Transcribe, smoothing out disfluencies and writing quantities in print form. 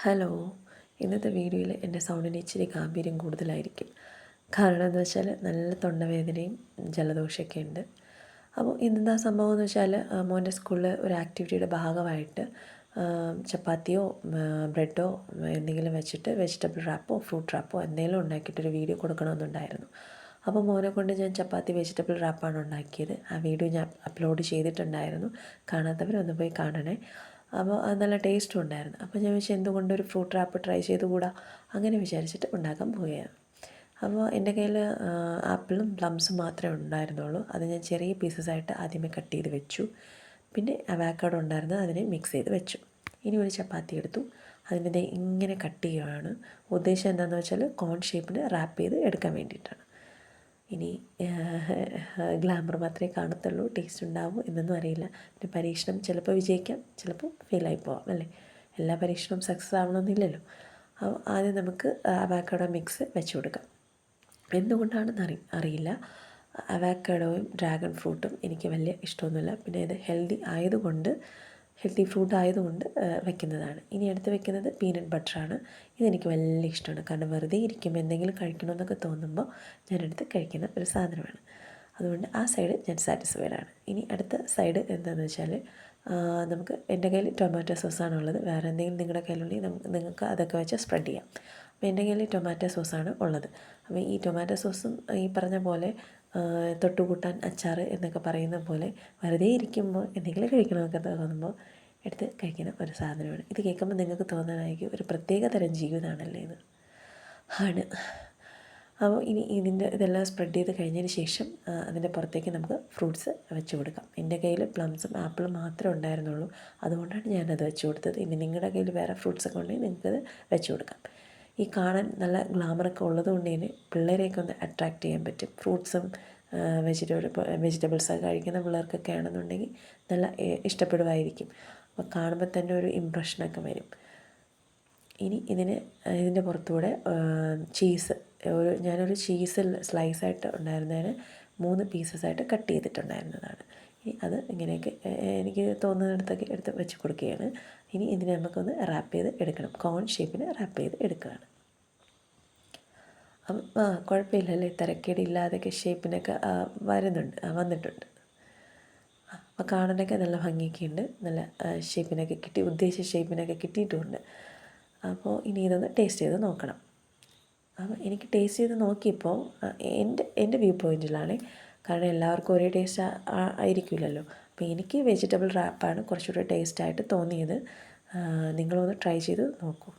Hello. ഇന്നത്തെ വീഡിയോയിൽ എൻ്റെ സൗണ്ടിന് ഇച്ചിരി ഗാംഭീര്യം കൂടുതലായിരിക്കും. കാരണം എന്താ വെച്ചാൽ നല്ല തൊണ്ടവേദനയും ജലദോഷമൊക്കെ ഉണ്ട്. അപ്പോൾ ഇന്നെന്താ സംഭവം എന്ന് വെച്ചാൽ മോൻ്റെ സ്കൂളിൽ ഒരു ആക്ടിവിറ്റിയുടെ ഭാഗമായിട്ട് ചപ്പാത്തിയോ ബ്രെഡോ എന്തെങ്കിലും വെച്ചിട്ട് വെജിറ്റബിൾ റാപ്പോ ഫ്രൂട്ട് റാപ്പോ എന്തെങ്കിലും ഉണ്ടാക്കിയിട്ടൊരു വീഡിയോ കൊടുക്കണമെന്നുണ്ടായിരുന്നു. അപ്പോൾ മോനെ കൊണ്ട് ഞാൻ ചപ്പാത്തി വെജിറ്റബിൾ റാപ്പാണ് ഉണ്ടാക്കിയത്. ആ വീഡിയോ ഞാൻ അപ്ലോഡ് ചെയ്തിട്ടുണ്ടായിരുന്നു. കാണാത്തവരൊന്ന് പോയി കാണണേ. അപ്പോൾ അത് നല്ല ടേസ്റ്റും ഉണ്ടായിരുന്നു. അപ്പോൾ ഞാൻ വിചാരിച്ചു എന്തുകൊണ്ട് ഒരു ഫ്രൂട്ട് റാപ്പ് ട്രൈ ചെയ്തുകൂടാ, അങ്ങനെ വിചാരിച്ചിട്ട് ഉണ്ടാക്കാൻ പോവുകയാണ്. അപ്പോൾ എൻ്റെ കയ്യിൽ ആപ്പിളും പ്ലംസും മാത്രമേ ഉണ്ടായിരുന്നുള്ളൂ. അത് ഞാൻ ചെറിയ പീസസായിട്ട് ആദ്യമേ കട്ട് ചെയ്ത് വെച്ചു. പിന്നെ അവോക്കാഡോ ഉണ്ടായിരുന്നു, അതിനെ മിക്സ് ചെയ്ത് വെച്ചു. ഇനി ഒരു ചപ്പാത്തി എടുത്തു, അതിനെ ഇങ്ങനെ കട്ട് ചെയ്യുകയാണ്. ഉദ്ദേശം എന്താണെന്ന് വെച്ചാൽ കോൺ ഷേപ്പിന് റാപ്പ് ചെയ്ത് എടുക്കാൻ വേണ്ടിയിട്ടാണ്. ഇനി ഗ്ലാമർ മാത്രമേ കാണത്തുള്ളൂ, ടേസ്റ്റ് ഉണ്ടാവും എന്നൊന്നും അറിയില്ല. പിന്നെ പരീക്ഷണം ചിലപ്പോൾ വിജയിക്കാം, ചിലപ്പോൾ ഫെയിലായി പോവാം അല്ലേ. എല്ലാ പരീക്ഷണവും സക്സസ് ആവണമെന്നില്ലല്ലോ. അപ്പോൾ ആദ്യം നമുക്ക് അവോക്കാഡോ മിക്സ് വെച്ച് കൊടുക്കാം. എന്തുകൊണ്ടാണെന്ന് അറിയില്ല, അവോക്കാഡോയും ഡ്രാഗൺ ഫ്രൂട്ടും എനിക്ക് വലിയ ഇഷ്ടമൊന്നുമില്ല. പിന്നെ ഇത് ഹെൽത്തി ഫ്രൂട്ട് ആയതുകൊണ്ട് വെക്കുന്നതാണ്. ഇനി അടുത്ത് വെക്കുന്നത് പീനട്ട് ബട്ടറാണ്. ഇതെനിക്ക് വലിയ ഇഷ്ടമാണ്. കാരണം വെറുതെ ഇരിക്കുമ്പോൾ എന്തെങ്കിലും കഴിക്കണമെന്നൊക്കെ തോന്നുമ്പോൾ ഞാനെടുത്ത് കഴിക്കുന്ന ഒരു സാധനമാണ്. അതുകൊണ്ട് ആ സൈഡ് ഞാൻ സാറ്റിസ്ഫൈഡ് ആണ്. ഇനി അടുത്ത സൈഡ് എന്താണെന്ന് വെച്ചാൽ നമുക്ക് എൻ്റെ കയ്യിൽ ടൊമാറ്റോ സോസാണുള്ളത്. വേറെ എന്തെങ്കിലും നിങ്ങളുടെ കയ്യിലുണ്ടെങ്കിൽ നിങ്ങൾക്ക് അതൊക്കെ വെച്ച് സ്പ്രെഡ് ചെയ്യാം. അപ്പോൾ എൻ്റെ കയ്യിൽ ടൊമാറ്റോ സോസാണ് ഉള്ളത്. അപ്പോൾ ഈ ടൊമാറ്റോ സോസും ഈ പറഞ്ഞ പോലെ തൊട്ടുകൂട്ടാൻ അച്ചാർ എന്നൊക്കെ പറയുന്ന പോലെ വെറുതെ ഇരിക്കുമ്പോൾ എന്തെങ്കിലും കഴിക്കണമെന്നൊക്കെ തോന്നുമ്പോൾ എടുത്ത് കഴിക്കുന്ന ഒരു സാധനമാണ്. ഇത് കേൾക്കുമ്പോൾ നിങ്ങൾക്ക് തോന്നാനായിരിക്കും ഒരു പ്രത്യേക തരം ജീവിതമാണല്ലേ എന്ന്. ആണ്. അപ്പോൾ ഇനി ഇതെല്ലാം സ്പ്രെഡ് ചെയ്ത് കഴിഞ്ഞതിന് ശേഷം അതിൻ്റെ പുറത്തേക്ക് നമുക്ക് ഫ്രൂട്ട്സ് വെച്ച് കൊടുക്കാം. എൻ്റെ കയ്യിൽ പ്ലംസും ആപ്പിളും മാത്രമേ ഉണ്ടായിരുന്നുള്ളൂ, അതുകൊണ്ടാണ് ഞാനത് വെച്ച് കൊടുത്തത്. ഇനി നിങ്ങളുടെ കയ്യിൽ വേറെ ഫ്രൂട്ട്സൊക്കെ ഉണ്ടെങ്കിൽ നിങ്ങൾക്കത് വെച്ച് കൊടുക്കാം. ഈ കാണാൻ നല്ല ഗ്ലാമറൊക്കെ ഉള്ളത് കൊണ്ട് തന്നെ പിള്ളേരെയൊക്കെ ഒന്ന് അട്രാക്റ്റ് ചെയ്യാൻ പറ്റും. ഫ്രൂട്ട്സും വെജിറ്റബിൾസൊക്കെ കഴിക്കുന്ന പിള്ളേർക്കൊക്കെ ആണെന്നുണ്ടെങ്കിൽ നല്ല ഇഷ്ടപ്പെടുമായിരിക്കും. അപ്പോൾ കാണുമ്പോൾ തന്നെ ഒരു ഇമ്പ്രഷനൊക്കെ വരും. ഇനി ഇതിൻ്റെ പുറത്തൂടെ ചീസ് ഞാനൊരു ചീസ് സ്ലൈസായിട്ട് ഉണ്ടായിരുന്നതിന് 3 പീസസായിട്ട് കട്ട് ചെയ്തിട്ടുണ്ടായിരുന്നതാണ്. ഇനി അത് ഇങ്ങനെയൊക്കെ എനിക്ക് തോന്നുന്നിടത്തൊക്കെ എടുത്ത് വെച്ച് കൊടുക്കുകയാണ്. ഇനി ഇതിനെ നമുക്കൊന്ന് റാപ്പ് ചെയ്ത് എടുക്കണം. കോൺ ഷേപ്പിന് റാപ്പ് ചെയ്ത് എടുക്കുകയാണ്. അപ്പം കുഴപ്പമില്ലല്ലേ, തരക്കേടില്ലാതൊക്കെ ഷേപ്പിനൊക്കെ വന്നിട്ടുണ്ട്. അപ്പോൾ കാണാനൊക്കെ നല്ല ഭംഗിയൊക്കെ ഉണ്ട്, നല്ല ഷേപ്പിനൊക്കെ കിട്ടി, ഉദ്ദേശിച്ച ഷേപ്പിനൊക്കെ കിട്ടിയിട്ടുമുണ്ട്. അപ്പോൾ ഇനി ഇതൊന്ന് ടേസ്റ്റ് ചെയ്ത് നോക്കണം. അപ്പോൾ എനിക്ക് ടേസ്റ്റ് ചെയ്ത് നോക്കിയപ്പോൾ എൻ്റെ വ്യൂ പോയിൻറ്റിലാണ്, കാരണം എല്ലാവർക്കും ഒരേ ടേസ്റ്റ് ആയിരിക്കില്ലല്ലോ. അപ്പോൾ എനിക്ക് വെജിറ്റബിൾ റാപ്പാണ് കുറച്ചുകൂടെ ടേസ്റ്റായിട്ട് തോന്നിയത്. നിങ്ങളൊന്ന് ട്രൈ ചെയ്ത് നോക്കൂ.